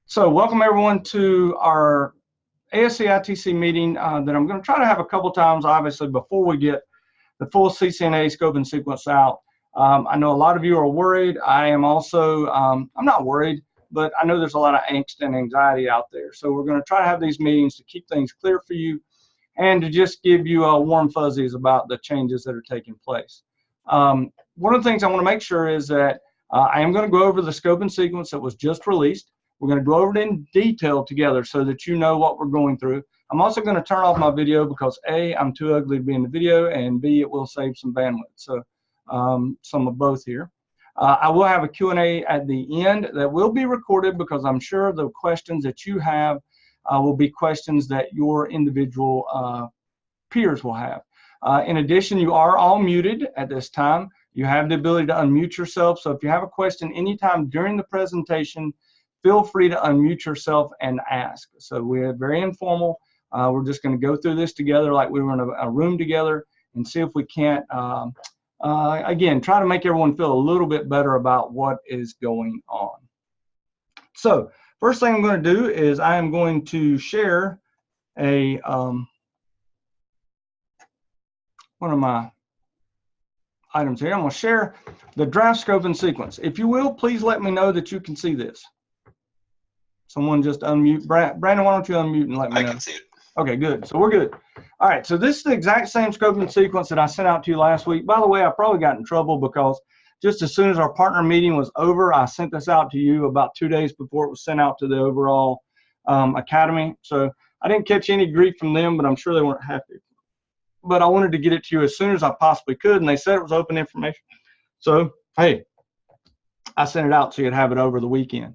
So welcome everyone to our ASCITC meeting that I'm going to try to have a couple times, obviously, before we get the full CCNA scope and sequence out. I know a lot of you are worried. I am also, I'm not worried, but I know there's a lot of angst and anxiety out there. So we're going to try to have these meetings to keep things clear for you and to just give you warm fuzzies about the changes that are taking place. One of the things I want to make sure is that I am going to go over the scope and sequence that was just released. We're going to go over it in detail together so that you know what we're going through. I'm also going to turn off my video because A, I'm too ugly to be in the video, and B, it will save some bandwidth. So some of both here. I will have a Q&A at the end that will be recorded because I'm sure the questions that you have will be questions that your individual peers will have. In addition, you are all muted at this time. You have the ability to unmute yourself. So if you have a question anytime during the presentation, feel free to unmute yourself and ask. So we're very informal. We're just going to go through this together like we were in a room together and see if we can't, again, try to make everyone feel a little bit better about what is going on. So first thing I'm going to do is I am going to share a one of my items here. I'm going to share the draft scope and sequence. If you will, please let me know that you can see this. Someone just unmute. Brandon, why don't you unmute and let me know? I can see it. Okay, good. So we're good. All right, so this is the exact same scope and sequence that I sent out to you last week. By the way, I probably got in trouble because just as soon as our partner meeting was over, I sent this out to you about 2 days before it was sent out to the overall academy. So I didn't catch any grief from them, but I'm sure they weren't happy. But I wanted to get it to you as soon as I possibly could, and they said it was open information. So, hey, I sent it out so you'd have it over the weekend.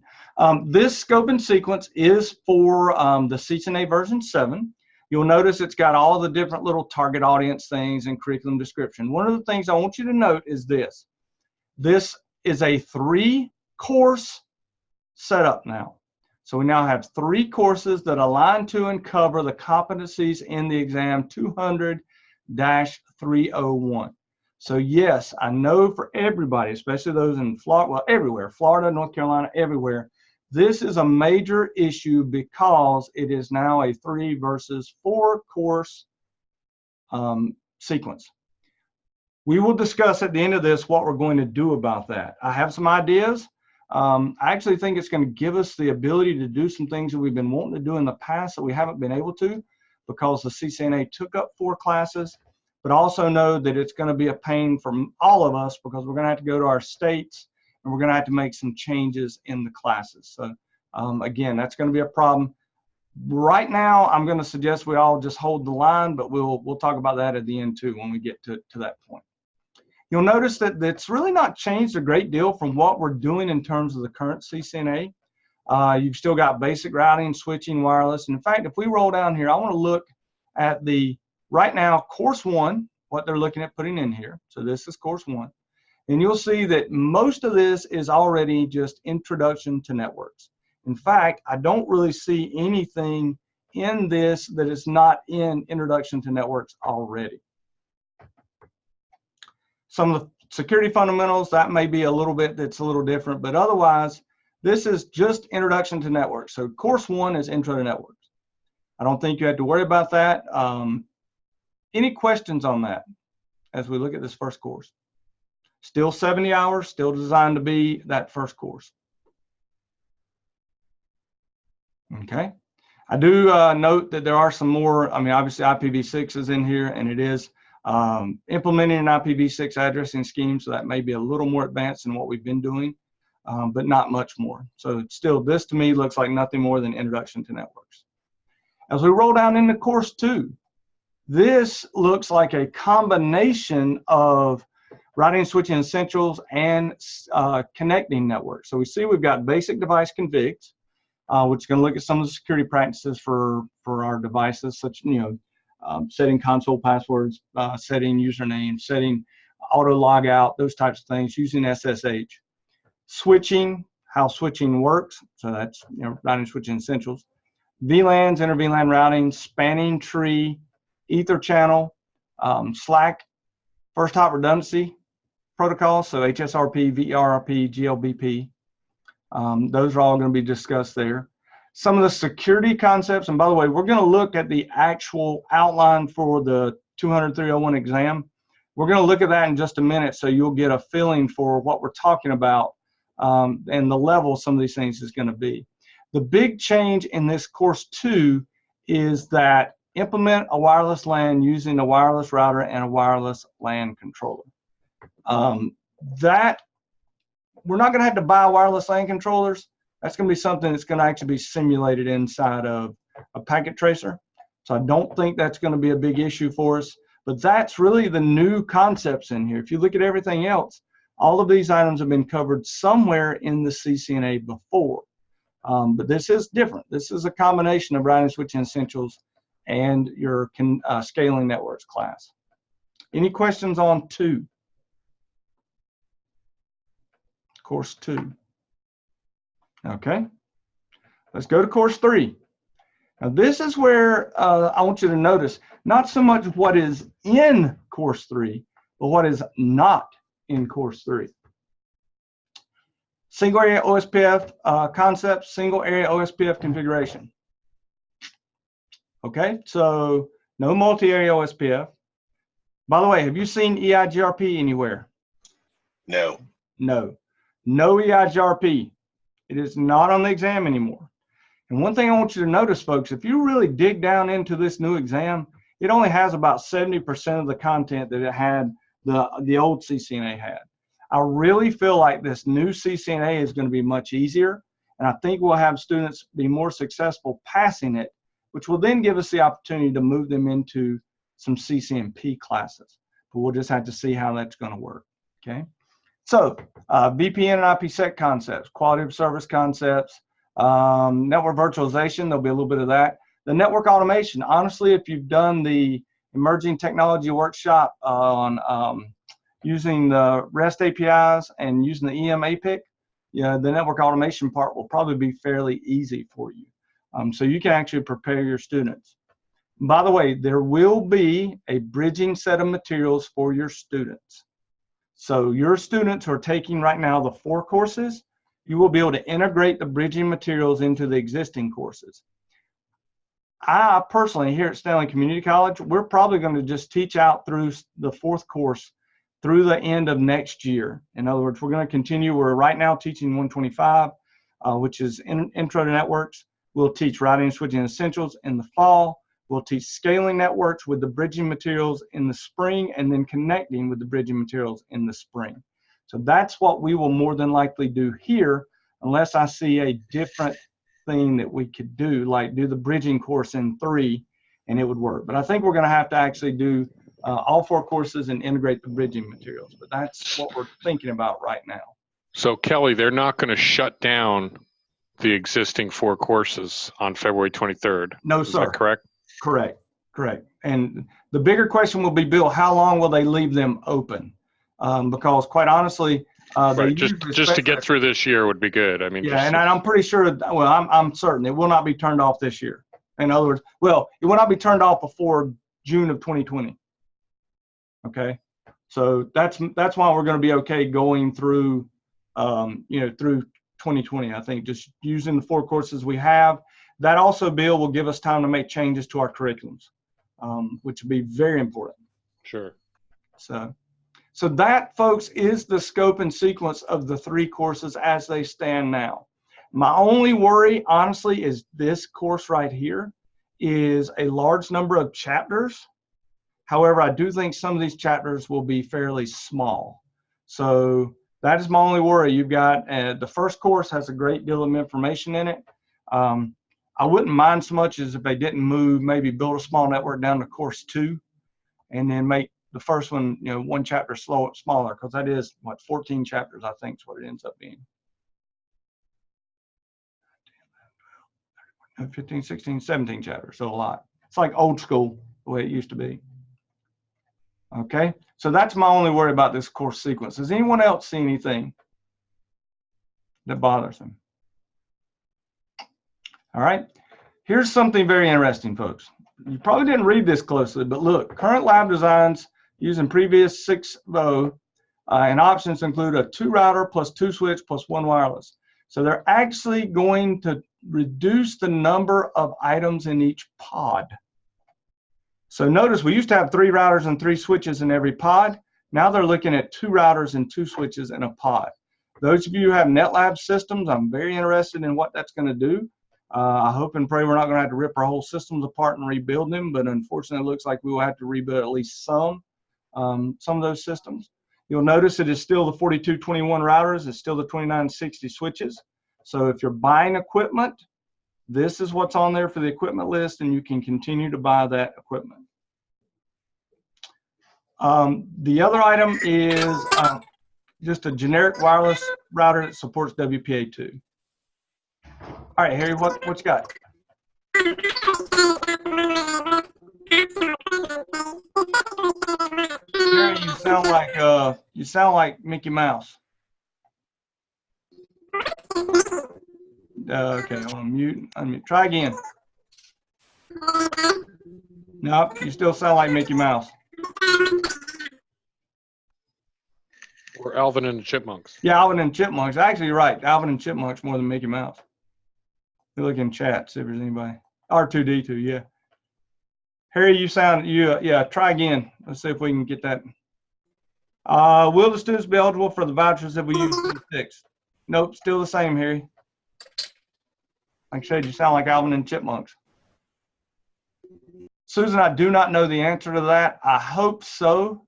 This scope and sequence is for the CCNA version 7. You'll notice it's got all the different little target audience things and curriculum description. One of the things I want you to note is this. This is a 3-course setup now. So we now have 3 courses that align to and cover the competencies in the exam 200-301. So yes, I know for everybody, especially those in Florida, well, everywhere, Florida, North Carolina, everywhere, this is a major issue because it is now a 3 versus 4 course sequence. We will discuss at the end of this what we're going to do about that. I have some ideas. I actually think it's going to give us the ability to do some things that we've been wanting to do in the past that we haven't been able to because the CCNA took up 4 classes. But also know that it's going to be a pain for all of us because we're going to have to go to our states and we're going to have to make some changes in the classes. So again, that's going to be a problem. Right now, I'm going to suggest we all just hold the line, but we'll talk about that at the end too when we get to that point. You'll notice that it's really not changed a great deal from what we're doing in terms of the current CCNA. You've still got basic routing, switching, wireless. And in fact, if we roll down here, I want to look at the right now, course 1, what they're looking at putting in here. So this is course 1. And you'll see that most of this is already just introduction to networks. In fact, I don't really see anything in this that is not in introduction to networks already. Some of the security fundamentals, that may be a little bit that's a little different, but otherwise, this is just introduction to networks. So course 1 is intro to networks. I don't think you have to worry about that. Any questions on that as we look at this first course? Still 70 hours, still designed to be that first course. Okay. I do note that there are some more, I mean, obviously IPv6 is in here and it is implementing an IPv6 addressing scheme, so that may be a little more advanced than what we've been doing, but not much more. So still, this to me looks like nothing more than introduction to networks. As we roll down into course 2, this looks like a combination of routing and switching essentials and connecting networks. So we see we've got basic device configs, which is going to look at some of the security practices for our devices, such setting console passwords, setting username, setting auto logout, those types of things using SSH. Switching, how switching works. So that's routing and switching essentials. VLANs, inter VLAN routing, spanning tree, Ether channel, Slack, first hop redundancy protocols, so HSRP, VERP, GLBP. Those are all going to be discussed there. Some of the security concepts, and by the way, we're going to look at the actual outline for the 200-301 exam. We're going to look at that in just a minute, so you'll get a feeling for what we're talking about and the level some of these things is going to be. The big change in this course 2 is that implement a wireless LAN using a wireless router and a wireless LAN controller. That we're not going to have to buy wireless LAN controllers. That's going to be something that's going to actually be simulated inside of a packet tracer. So I don't think that's going to be a big issue for us. But that's really the new concepts in here. If you look at everything else, all of these items have been covered somewhere in the CCNA before. But this is different. This is a combination of routing switching essentials and your scaling networks class. Any questions on 2? Course 2. Okay. Let's go to course 3. Now this is where I want you to notice not so much what is in course 3, but what is not in course 3. Single area OSPF concepts, single area OSPF configuration. Okay, so no multi-area OSPF. By the way, have you seen EIGRP anywhere? No. No. No EIGRP. It is not on the exam anymore. And one thing I want you to notice, folks, if you really dig down into this new exam, it only has about 70% of the content that it had the old CCNA had. I really feel like this new CCNA is going to be much easier, and I think we'll have students be more successful passing it, which will then give us the opportunity to move them into some CCNP classes. But we'll just have to see how that's going to work. Okay. So VPN and IPsec concepts, quality of service concepts, network virtualization, there'll be a little bit of that. The network automation, honestly, if you've done the emerging technology workshop on using the REST APIs and using the EM APIC, the network automation part will probably be fairly easy for you. So you can actually prepare your students. By the way, there will be a bridging set of materials for your students. So your students who are taking right now the 4 courses, you will be able to integrate the bridging materials into the existing courses. I personally, here at Stanley Community College, we're probably going to just teach out through the 4th course through the end of next year. In other words, we're going to continue. We're right now teaching 125, which is Intro to Networks. We'll teach routing and switching essentials in the fall. We'll teach scaling networks with the bridging materials in the spring, and then connecting with the bridging materials in the spring. So that's what we will more than likely do here, unless I see a different thing that we could do, like do the bridging course in 3, and it would work. But I think we're going to have to actually do all 4 courses and integrate the bridging materials. But that's what we're thinking about right now. So Kelly, they're not going to shut down the existing 4 courses on February 23rd. No, sir. Is that correct? Correct. Correct. And the bigger question will be, Bill, how long will they leave them open? Because quite honestly, right. just to get through this year would be good. I mean, yeah, and I'm pretty sure. Well, I'm certain it will not be turned off this year. In other words, well, it will not be turned off before June of 2020. Okay, so that's why we're going to be okay going through, through 2020. I think just using the 4 courses we have. That also, Bill, will give us time to make changes to our curriculums, which will be very important. Sure. So that, folks, is the scope and sequence of the 3 courses as they stand now. My only worry, honestly, is this course right here is a large number of chapters. However, I do think some of these chapters will be fairly small. So that is my only worry. You've got the first course has a great deal of information in it. I wouldn't mind so much as if they didn't move, maybe build a small network down to course 2 and then make the first one, 1 chapter smaller, because that is, 14 chapters, I think is what it ends up being. 15, 16, 17 chapters, so a lot. It's like old school, the way it used to be. Okay, so that's my only worry about this course sequence. Does anyone else see anything that bothers them? All right, here's something very interesting, folks. You probably didn't read this closely, but look, current lab designs using previous 6.0 and options include a 2 router plus 2 switch plus 1 wireless. So they're actually going to reduce the number of items in each pod. So notice we used to have 3 routers and 3 switches in every pod. Now they're looking at 2 routers and 2 switches in a pod. Those of you who have NetLab systems, I'm very interested in what that's going to do. I hope and pray we're not going to have to rip our whole systems apart and rebuild them, but unfortunately it looks like we will have to rebuild at least some of those systems. You'll notice it is still the 4221 routers, it's still the 2960 switches. So if you're buying equipment, this is what's on there for the equipment list, and you can continue to buy that equipment. The other item is just a generic wireless router that supports WPA2. All right, Harry, what you got? Harry, you sound like Mickey Mouse. Okay, I'm gonna mute. Try again. Nope, you still sound like Mickey Mouse. Or Alvin and the Chipmunks. Yeah, Alvin and Chipmunks. Actually, you're right. Alvin and Chipmunks more than Mickey Mouse. You look in chat, see if there's anybody. R2D2, yeah. Harry, yeah, try again. Let's see if we can get that. Will the students be eligible for the vouchers if we use P6? Nope, still the same, Harry. Like I said, you sound like Alvin and Chipmunks. Susan, I do not know the answer to that. I hope so.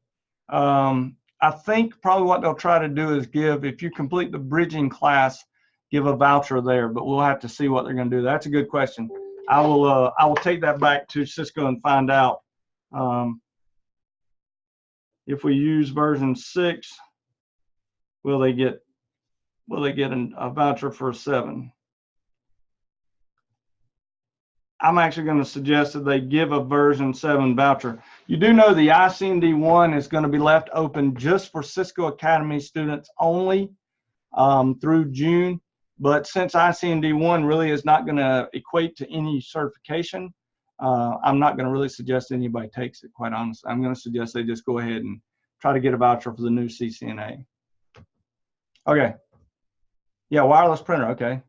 I think probably what they'll try to do is give, if you complete the bridging class, give a voucher there, but we'll have to see what they're going to do. That's a good question. I will take that back to Cisco and find out if we use version 6, will they get a voucher for 7? I'm actually going to suggest that they give a version 7 voucher. You do know the ICND1 is going to be left open just for Cisco Academy students only through June. But since ICND1 really is not going to equate to any certification, I'm not going to really suggest anybody takes it, quite honestly. I'm going to suggest they just go ahead and try to get a voucher for the new CCNA. Okay. Yeah, wireless printer, okay.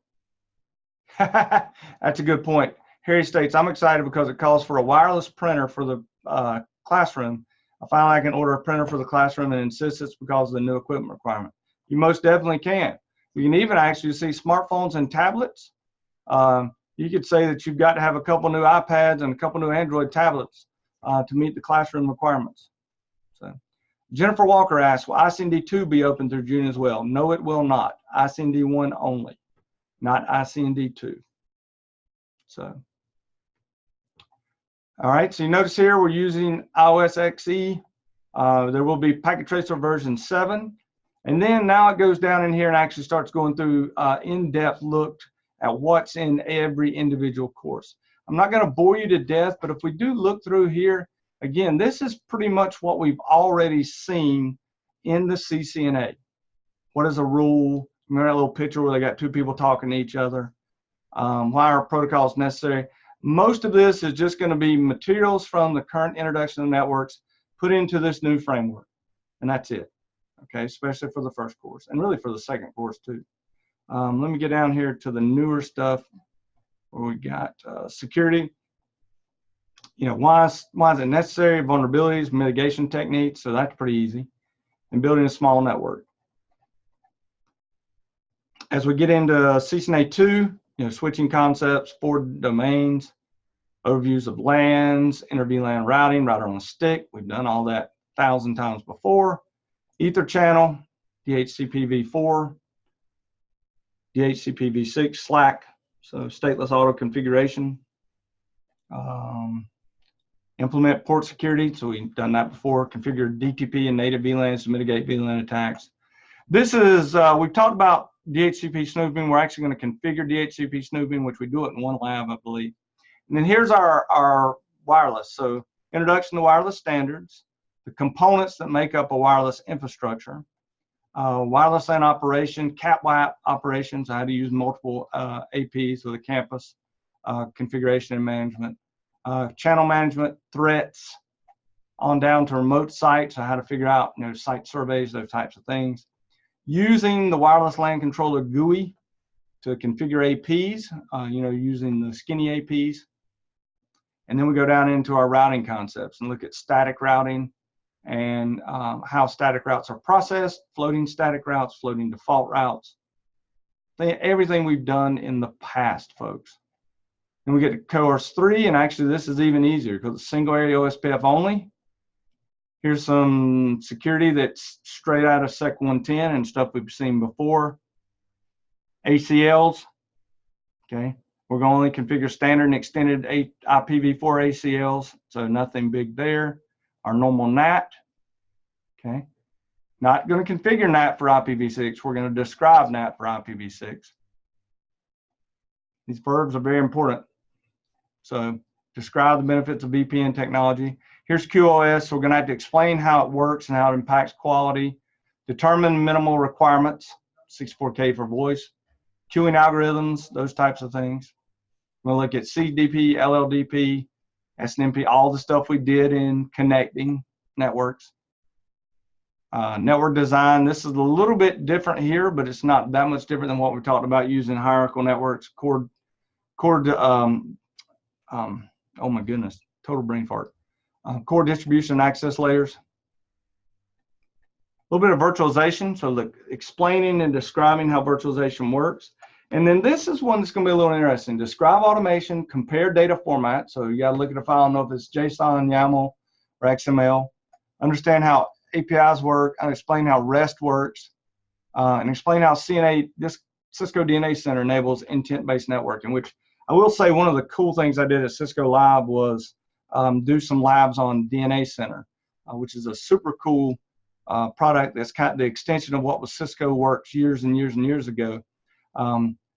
That's a good point. Harry states, I'm excited because it calls for a wireless printer for the classroom. I finally can order a printer for the classroom and insist it's because of the new equipment requirement. You most definitely can. You can even actually see smartphones and tablets. You could say that you've got to have a couple new iPads and a couple new Android tablets to meet the classroom requirements. So, Jennifer Walker asks, will ICND2 be open through June as well? No, it will not. ICND1 only, not ICND2. So, all right, so you notice here we're using iOS XE. There will be Packet Tracer version 7. And then now it goes down in here and actually starts going through in-depth look at what's in every individual course. I'm not going to bore you to death, but if we do look through here, again, this is pretty much what we've already seen in the CCNA. What is a rule? Remember that little picture where they got 2 people talking to each other? Why are protocols necessary? Most of this is just going to be materials from the current introduction to networks put into this new framework, and that's it. Okay, especially for the first course, and really for the second course too. Let me get down here to the newer stuff where we got security. You know, why is it necessary? Vulnerabilities, mitigation techniques, so that's pretty easy. And building a small network. As we get into CCNA 2, you know, switching concepts, 4 domains, overviews of LANs, inter-VLAN routing, router on a stick. We've done all that 1,000 times before. Ether channel, DHCP-v4, DHCP-v6, Slack, so stateless auto configuration. Implement port security, so we've done that before. Configure DTP and native VLANs to mitigate VLAN attacks. This is, we've talked about DHCP snooping. We're actually going to configure DHCP snooping, which we do it in one lab, I believe. And then here's our wireless. So introduction to wireless standards, the components that make up a wireless infrastructure, wireless LAN operation, CAT-WAP operations, how to use multiple APs with a campus, configuration and management, channel management, threats, on down to remote sites, so how to figure out, you know, site surveys, those types of things. Using the wireless LAN controller GUI, to configure APs, using the skinny APs. And then we go down into our routing concepts and look at static routing and how static routes are processed, floating static routes, floating default routes, everything we've done in the past, folks. And we get to course 3, and actually this is even easier because it's single area OSPF only. Here's some security that's straight out of Sec 110 and stuff we've seen before. ACLs, okay. We're going to only configure standard and extended IPv4 ACLs, so nothing big there. Our normal NAT, okay. Not going to configure NAT for IPv6. We're going to describe NAT for IPv6. These verbs are very important. So describe the benefits of VPN technology. Here's QoS. So we're going to have to explain how it works and how it impacts quality. Determine minimal requirements, 64K for voice. Queuing algorithms, those types of things. We'll look at CDP, LLDP, SNMP, all the stuff we did in connecting networks. Network design, this is a little bit different here, but it's not that much different than what we talked about using hierarchical networks, oh my goodness, total brain fart. Core distribution and access layers. A little bit of virtualization, so look, explaining and describing how virtualization works. And then this is one that's going to be a little interesting. Describe automation, compare data format. So you got to look at a file and know if it's JSON, YAML, or XML. Understand how APIs work, and explain how REST works, and explain how this Cisco DNA Center enables intent-based networking, which I will say one of the cool things I did at Cisco Live was do some labs on DNA Center, which is a super cool product that's kind of the extension of what was Cisco Works years and years and years ago.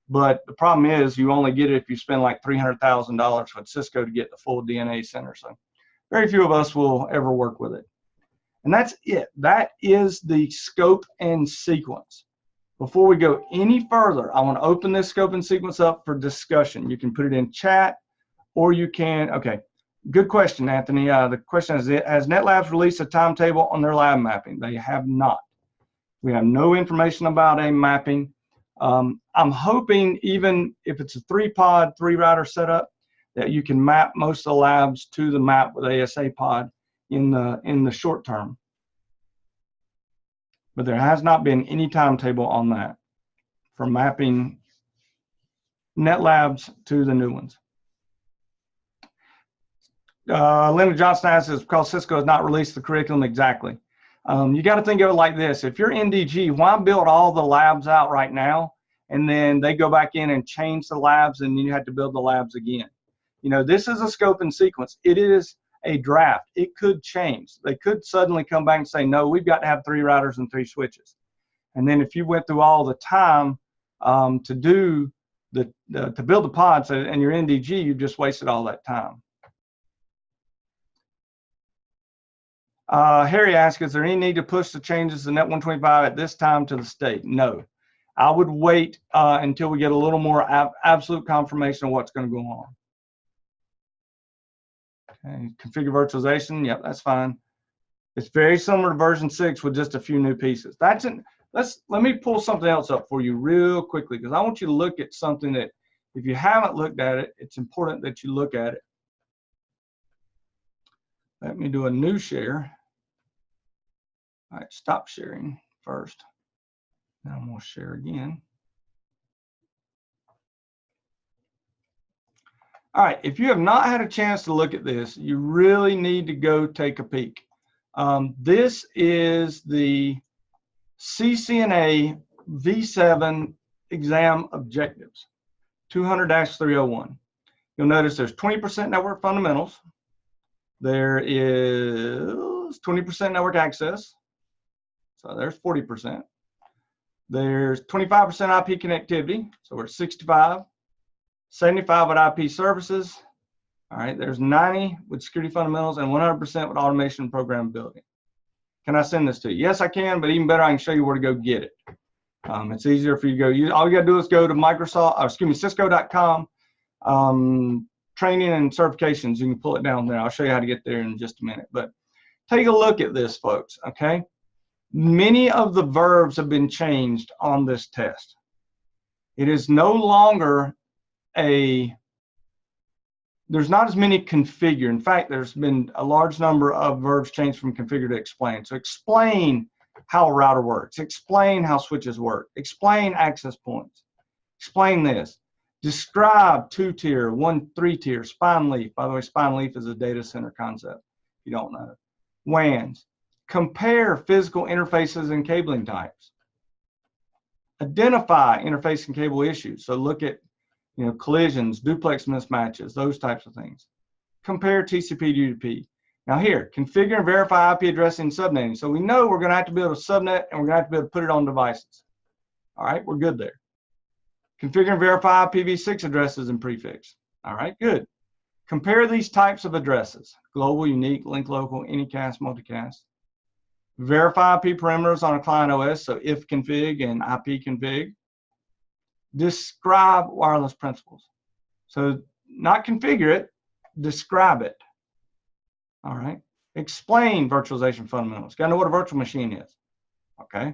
But the problem is you only get it if you spend like $300,000 with Cisco to get the full DNA Center. So very few of us will ever work with it. And that's it. That is the scope and sequence. Before we go any further, I want to open this scope and sequence up for discussion. You can put it in chat, or you can, okay, good question, Anthony. The question is, has NetLabs released a timetable on their lab mapping? They have not. We have no information about a mapping. I'm hoping even if it's a 3-pod, 3-router setup, that you can map most of the labs to the map with ASA pod in the short term. But there has not been any timetable on that for mapping NetLabs to the new ones. Linda Johnson asks, because Cisco has not released the curriculum exactly. You got to think of it like this. If you're NDG, why build all the labs out right now and then they go back in and change the labs and then you have to build the labs again? You know, this is a scope and sequence. It is a draft. It could change. They could suddenly come back and say, no, we've got to have 3 routers and 3 switches. And then if you went through all the time to build the pods and you're NDG, you just wasted all that time. Harry asks, is there any need to push the changes to Net 125 at this time to the state? No. I would wait until we get a little more absolute confirmation of what's going to go on. Okay. Configure virtualization. Yep, that's fine. It's very similar to version 6 with just a few new pieces. Let me pull something else up for you real quickly, because I want you to look at something that, if you haven't looked at it, it's important that you look at it. Let me do a new share. All right, stop sharing first. Now I'm going to share again. All right, if you have not had a chance to look at this, you really need to go take a peek. This is the CCNA V7 exam objectives, 200-301. You'll notice there's 20% network fundamentals. There is 20% network access. So there's 40%. There's 25% IP connectivity. So we're at 65. 75 with IP services. All right, there's 90 with security fundamentals and 100% with automation and programmability. Can I send this to you? Yes, I can, but even better, I can show you where to go get it. It's easier for you to go use. All you got to do is go to Cisco.com, training and certifications. You can pull it down there. I'll show you how to get there in just a minute. But take a look at this, folks, okay? Many of the verbs have been changed on this test. It is no longer there's not as many configure. In fact, there's been a large number of verbs changed from configure to explain. So explain how a router works. Explain how switches work. Explain access points. Explain this. Describe 2-tier, 3-tier, spine leaf. By the way, spine leaf is a data center concept, if you don't know. WANs. Compare physical interfaces and cabling types. Identify interface and cable issues. So look at collisions, duplex mismatches, those types of things. Compare TCP to UDP. Now here, configure and verify IP addressing and subnetting. So we know we're going to have to be able to subnet and we're going to have to be able to put it on devices. All right, we're good there. Configure and verify IPv6 addresses and prefix. All right, good. Compare these types of addresses: global, unique, link local, anycast, multicast. Verify IP parameters on a client OS, so if config and IP config. Describe wireless principles. So not configure it, describe it. All right. Explain virtualization fundamentals. Got to know what a virtual machine is. Okay.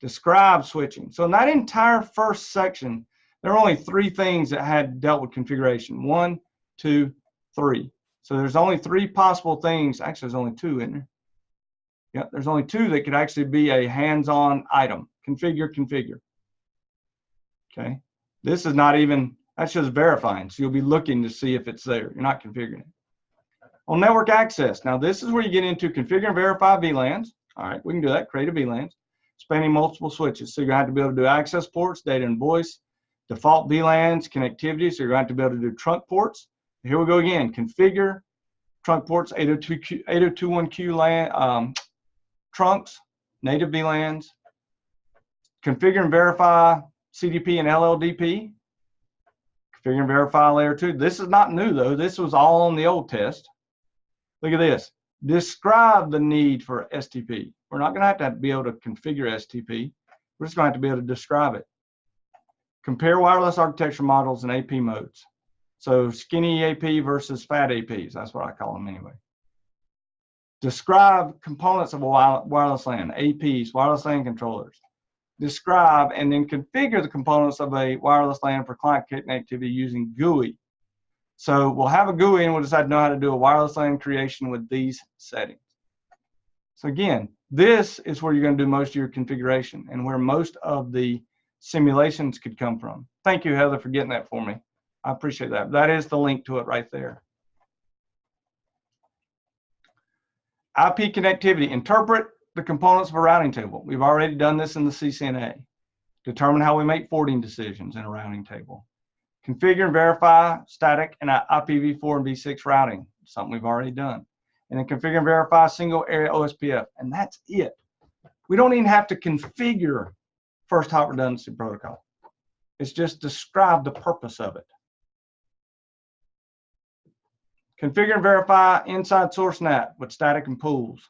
Describe switching. So in that entire first section, there are only 3 things that had dealt with configuration. 1, 2, 3. So there's only 3 possible things. Actually, there's only 2 in there. Yeah, there's only 2 that could actually be a hands-on item. Configure, configure. Okay. This is not even, that's just verifying. So you'll be looking to see if it's there. You're not configuring it. On network access, now this is where you get into configure and verify VLANs. All right, we can do that. Create a VLANs. Spanning multiple switches. So you're going to have to be able to do access ports, data and voice, default VLANs, connectivity. So you're going to have to be able to do trunk ports. Here we go again. Configure trunk ports, 802.1q LAN, trunks, native VLANs. Configure and verify CDP and LLDP. Configure and verify layer 2. This is not new though. This was all on the old test. Look at this. Describe the need for STP. We're not going to be able to configure STP. We're just going to have to be able to describe it. Compare wireless architecture models and AP modes. So skinny AP versus fat APs. That's what I call them anyway. Describe components of a wireless LAN, APs, wireless LAN controllers. Describe and then configure the components of a wireless LAN for client connectivity using GUI. So we'll have a GUI and we'll decide to know how to do a wireless LAN creation with these settings. So again, this is where you're going to do most of your configuration and where most of the simulations could come from. Thank you, Heather, for getting that for me. I appreciate that. That is the link to it right there. IP connectivity. Interpret the components of a routing table. We've already done this in the CCNA. Determine how we make forwarding decisions in a routing table. Configure and verify static and IPv4 and v6 routing, something we've already done. And then configure and verify single area OSPF, and that's it. We don't even have to configure first hop redundancy protocol. It's just describe the purpose of it. Configure and verify inside source NAT with static and pools.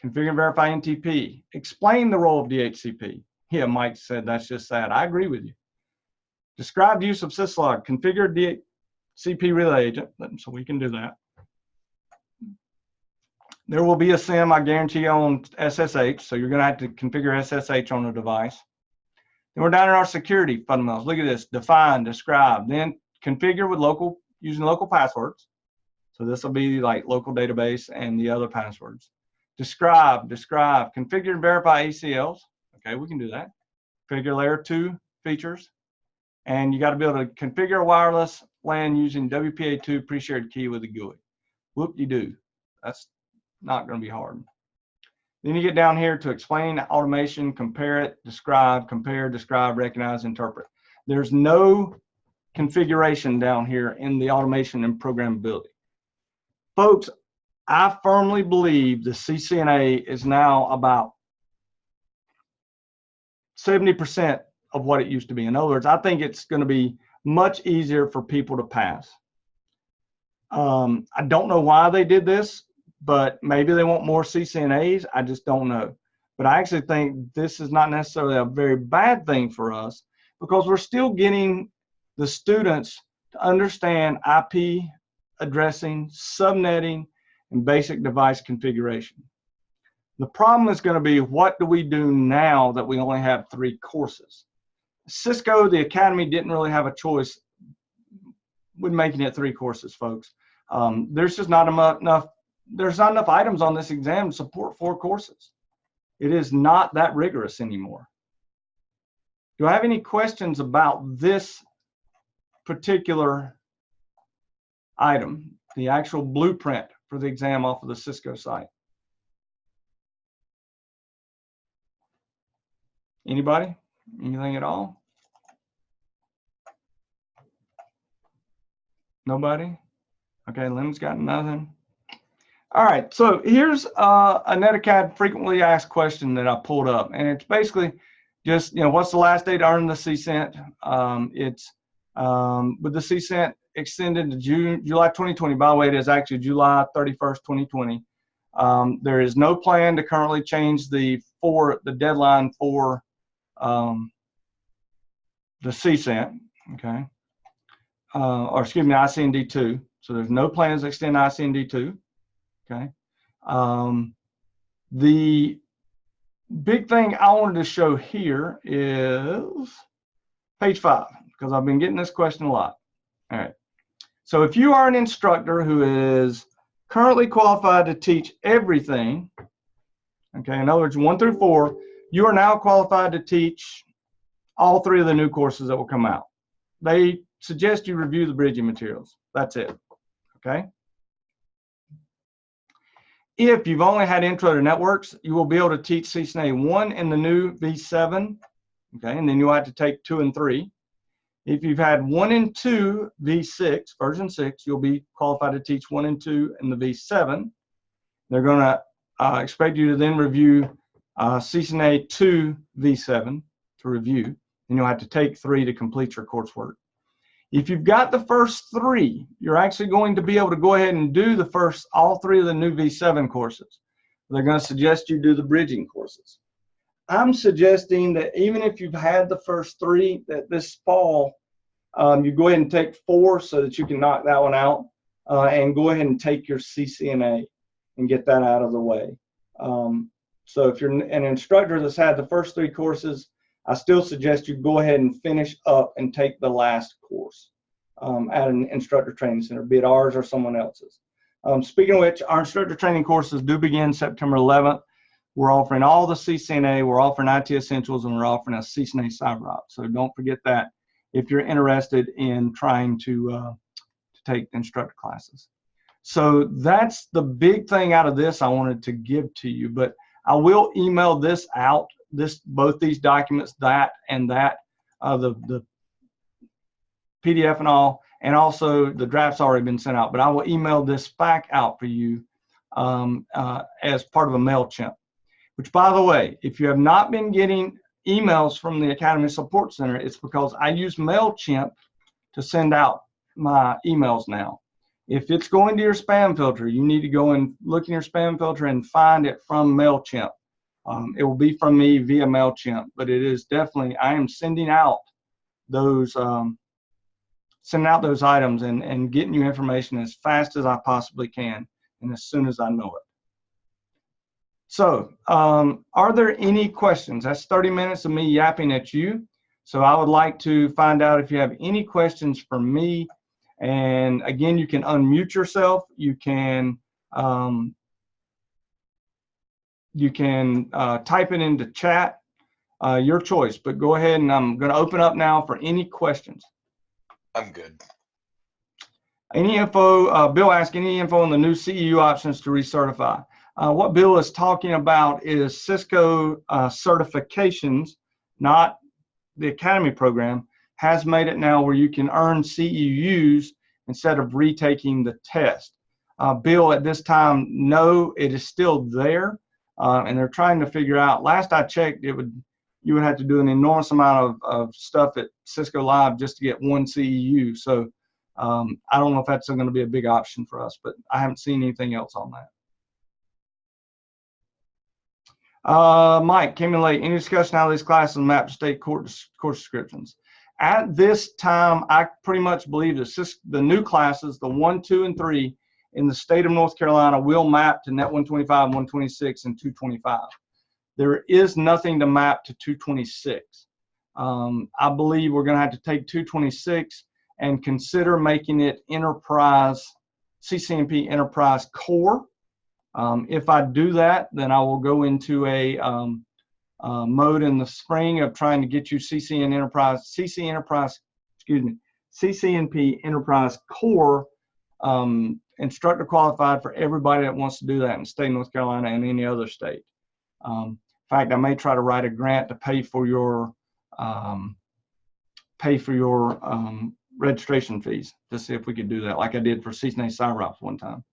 Configure and verify NTP. Explain the role of DHCP. Yeah, Mike said that's just that. I agree with you. Describe the use of syslog. Configure DHCP relay agent, so we can do that. There will be a SIM, I guarantee you, on SSH, so you're going to have to configure SSH on the device. Then we're down in our security fundamentals. Look at this. Define, describe, then configure with using local passwords. So this will be like local database and the other passwords. Describe, configure and verify ACLs. Okay, we can do that. Configure layer 2 features. And you got to be able to configure a wireless LAN using WPA2 pre-shared key with a GUI. Whoop-de-doo. That's not going to be hard. Then you get down here to explain automation, compare it, describe, compare, describe, recognize, interpret. There's no configuration down here in the automation and programmability. Folks, I firmly believe the CCNA is now about 70% of what it used to be. In other words, I think it's going to be much easier for people to pass. I don't know why they did this, but maybe they want more CCNAs. I just don't know. But I actually think this is not necessarily a very bad thing for us because we're still getting the students to understand IP addressing, subnetting, and basic device configuration. The problem is going to be, what do we do now that we only have 3 courses? Cisco, the Academy, didn't really have a choice with making it 3 courses, folks. There's just not enough. There's not enough items on this exam to support 4 courses. It is not that rigorous anymore. Do I have any questions about this particular item, the actual blueprint for the exam off of the Cisco site? Anybody? Anything at all? Nobody? Okay, Lynn's got nothing. All right, so here's a NetAcad frequently asked question that I pulled up, and it's basically just, what's the last day to earn the CCENT? It's with the CCENT extended to July 2020. By the way, it is actually July 31st, 2020. There is no plan to currently change the deadline for the CCENT, okay? Or excuse me, ICND2. So there's no plans to extend ICND2. Okay. The big thing I wanted to show here is page 5, because I've been getting this question a lot. All right. So if you are an instructor who is currently qualified to teach everything, okay, in other words, 1 through 4, you are now qualified to teach all 3 of the new courses that will come out. They suggest you review the bridging materials. That's it. Okay. If you've only had Intro to Networks, you will be able to teach CCNA 1 in the new V7, okay, and then you'll have to take 2 and 3. If you've had 1 and 2 V6, version 6, you'll be qualified to teach 1 and 2 in the V7. They're going to expect you to then review CCNA 2 V7 to review, and you'll have to take 3 to complete your coursework. If you've got the first 3, you're actually going to be able to go ahead and do all 3 of the new V7 courses. They're going to suggest you do the bridging courses. I'm suggesting that even if you've had the first 3, that this fall, you go ahead and take 4 so that you can knock that one out, and go ahead and take your CCNA and get that out of the way. So if you're an instructor that's had the first 3 courses, I still suggest you go ahead and finish up and take the last course at an instructor training center, be it ours or someone else's. Speaking of which, our instructor training courses do begin September 11th. We're offering all the CCNA, we're offering IT Essentials, and we're offering a CCNA CyberOps. So don't forget that if you're interested in trying to take instructor classes. So that's the big thing out of this I wanted to give to you, but I will email this out. Both these documents, that and that, the PDF and all, and also the draft's already been sent out, but I will email this back out for you as part of a MailChimp, which, by the way, if you have not been getting emails from the Academy Support Center, it's because I use MailChimp to send out my emails now. If it's going to your spam filter, you need to go and look in your spam filter and find it from MailChimp. It will be from me via MailChimp, but it is definitely, I am sending out those items and getting you information as fast as I possibly can and as soon as I know it. So are there any questions? That's 30 minutes of me yapping at you. So I would like to find out if you have any questions for me. And again, you can unmute yourself. You can type it into chat, your choice, but go ahead, and I'm going to open up now for any questions. I'm good. Any info, Bill asked, any info on the new CEU options to recertify? What Bill is talking about is Cisco certifications, not the Academy program, has made it now where you can earn CEUs instead of retaking the test. Bill, at this time, no, it is still there. And they're trying to figure out, last I checked, you would have to do an enormous amount of stuff at Cisco Live just to get 1 CEU. So I don't know if that's going to be a big option for us, but I haven't seen anything else on that. Mike, came in late. Any discussion how these classes map to state course descriptions? At this time, I pretty much believe that the new classes, the 1, 2, and 3, in the state of North Carolina will map to Net 125, 126, and 225. There is nothing to map to 226. I believe we're going to have to take 226 and consider making it Enterprise, CCNP Enterprise Core. If I do that, then I will go into a mode in the spring of trying to get you CCNP Enterprise Core instructor qualified for everybody that wants to do that in the state of North Carolina and any other state. In fact, I may try to write a grant to pay for your registration fees to see if we could do that, like I did for CCNA CyberOps one time.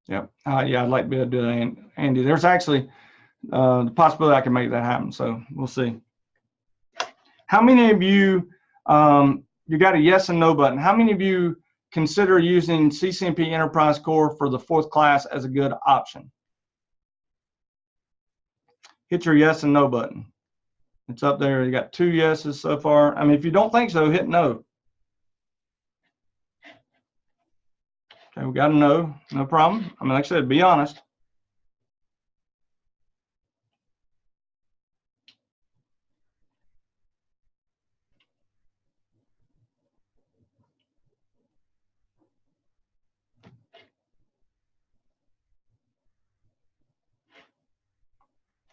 Yep. Yeah, I'd like to be able to do that, Andy. There's actually the possibility I can make that happen, so we'll see. How many of you, you got a yes and no button, how many of you consider using CCNP Enterprise Core for the 4th class as a good option? Hit your yes and no button. It's up there. You got 2 yeses so far. I mean, if you don't think so, hit no. Okay, we got a no. No problem. I mean, like I said, be honest.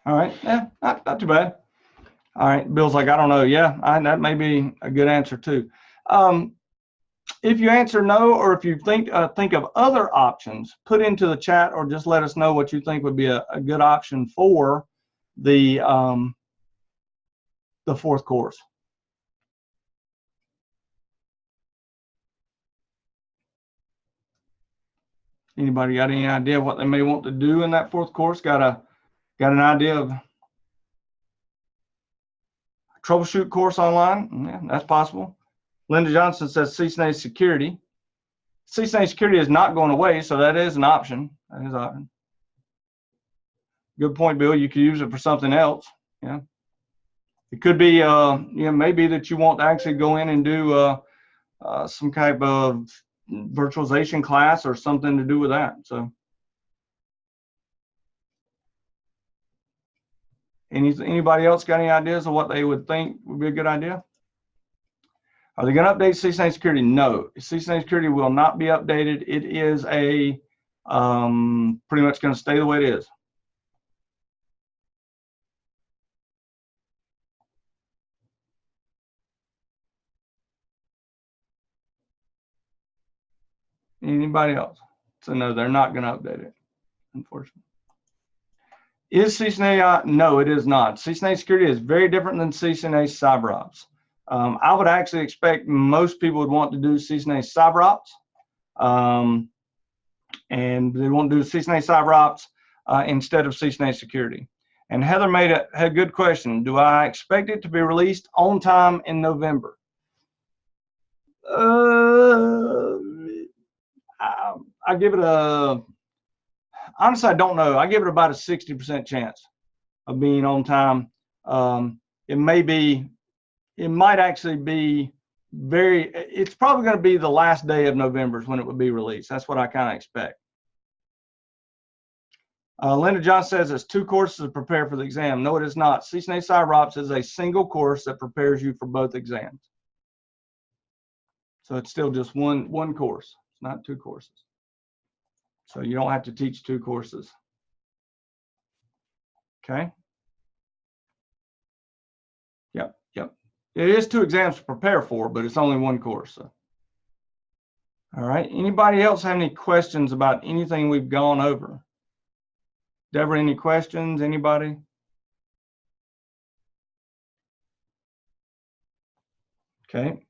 All right. Yeah, not too bad. All right. Bill's like, I don't know. Yeah, that may be a good answer too. If you answer no, or if you think of other options, put into the chat, or just let us know what you think would be a good option for the 4th course. Anybody got any idea what they may want to do in that 4th course? Got an idea of troubleshoot course online? Yeah, that's possible. Linda Johnson says CCNA security. CCNA security is not going away, so that is an option. That is an option. Good point, Bill. You could use it for something else. Yeah. It could be, maybe that you want to actually go in and do some type of virtualization class or something to do with that. So, anybody else got any ideas of what they would think would be a good idea? Are they going to update CCNA security? No, CCNA security will not be updated. It is pretty much going to stay the way it is. Anybody else? So no, they're not going to update it, unfortunately. Is CCNA? No, it is not. CCNA security is very different than CCNA CyberOps. I would actually expect most people would want to do CCNA CyberOps, and they won't do CCNA CyberOps instead of CCNA security. And Heather made a good question. Do I expect it to be released on time in November? I give it honestly, I don't know. I give it about a 60% chance of being on time. It might actually be it's probably going to be the last day of November is when it would be released. That's what I kind of expect. Linda John says it's 2 courses to prepare for the exam. No, it is not. CCNA CyberOps is a single course that prepares you for both exams. So it's still just one course. It's not 2 courses. So you don't have to teach 2 courses. Okay. Yep. It is 2 exams to prepare for, but it's only 1 course. So. All right. Anybody else have any questions about anything we've gone over? Deborah, any questions? Anybody? Okay.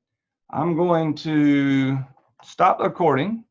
I'm going to stop the recording.